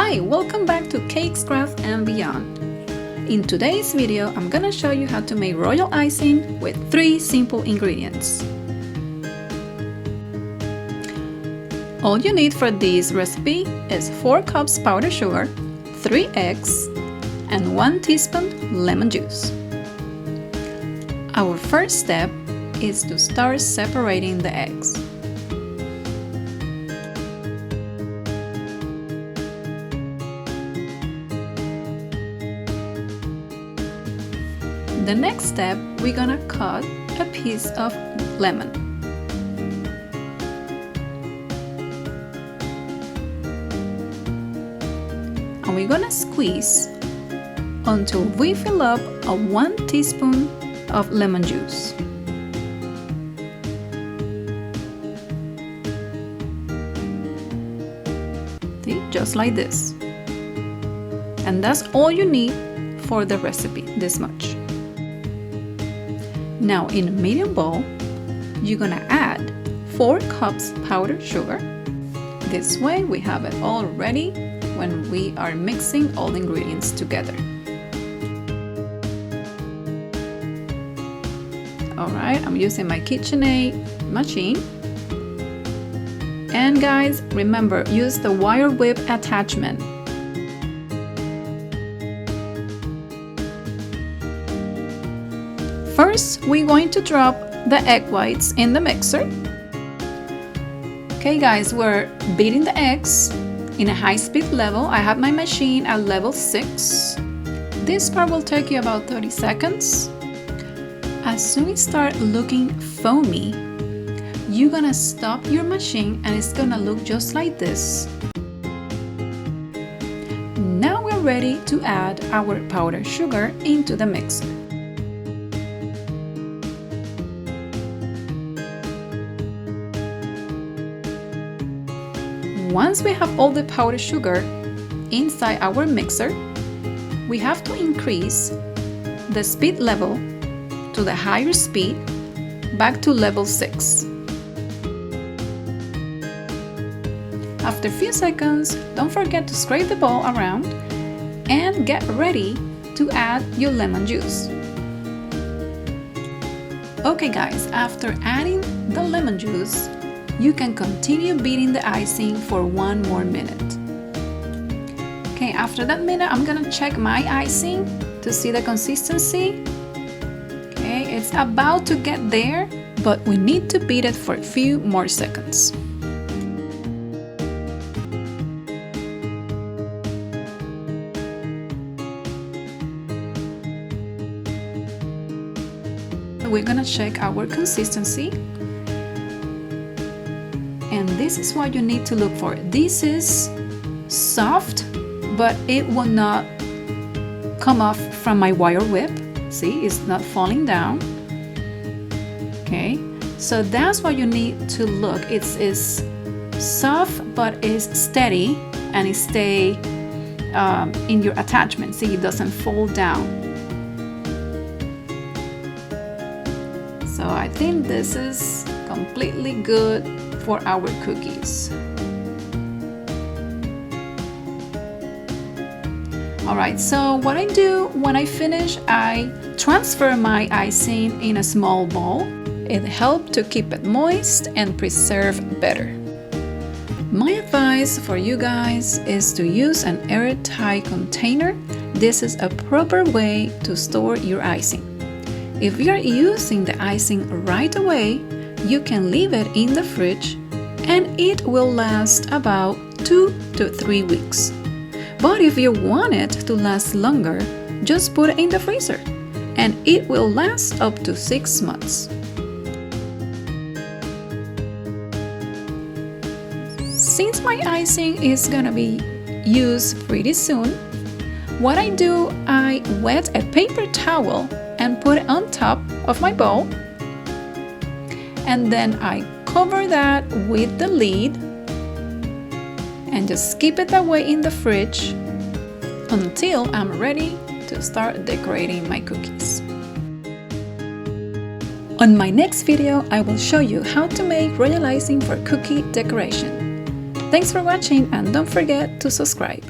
Hi, welcome back to Cakes, Craft and Beyond. In today's video, I'm gonna show you how to make royal icing with 3 simple ingredients. All you need for this recipe is 4 cups powdered sugar, 3 eggs, and 1 teaspoon lemon juice. Our first step is to start separating the eggs. The next step, we're gonna cut a piece of lemon. And we're gonna squeeze until we fill up a 1 teaspoon of lemon juice. See, just like this. And that's all you need for the recipe, this much. Now in a medium bowl, you're gonna add 4 cups powdered sugar. This way we have it all ready when we are mixing all the ingredients together. Alright, I'm using my KitchenAid machine. And guys, remember, use the wire whip attachment. First, we're going to drop the egg whites in the mixer. Okay guys, we're beating the eggs in a high-speed level. I have my machine at level 6. This part will take you about 30 seconds. As soon as it starts looking foamy, you're gonna stop your machine and it's gonna look just like this. Now we're ready to add our powdered sugar into the mixer. Once we have all the powdered sugar inside our mixer, we have to increase the speed level to the higher speed, back to level 6. After a few seconds, don't forget to scrape the bowl around and get ready to add your lemon juice. Okay guys, after adding the lemon juice, you can continue beating the icing for 1 more minute. Okay, after that minute, I'm gonna check my icing to see the consistency. Okay, it's about to get there, but we need to beat it for a few more seconds. We're gonna check our consistency. And this is what you need to look for. This is soft, but it will not come off from my wire whip. See, it's not falling down. Okay, so that's what you need to look. It's soft, but it's steady, and it stay in your attachment. See, it doesn't fall down. So I think this is completely good for our cookies. Alright, so what I do when I finish, I transfer my icing in a small bowl. It helps to keep it moist and preserve better. My advice for you guys is to use an airtight container. This is a proper way to store your icing. If you're using the icing right away, you can leave it in the fridge and it will last about 2 to 3 weeks. But if you want it to last longer, just put it in the freezer and it will last up to 6 months. Since my icing is gonna be used pretty soon, what I do, I wet a paper towel and put it on top of my bowl. And then I cover that with the lid and just keep it that way in the fridge until I'm ready to start decorating my cookies. On my next video, I will show you how to make royal icing for cookie decoration. Thanks for watching and don't forget to subscribe.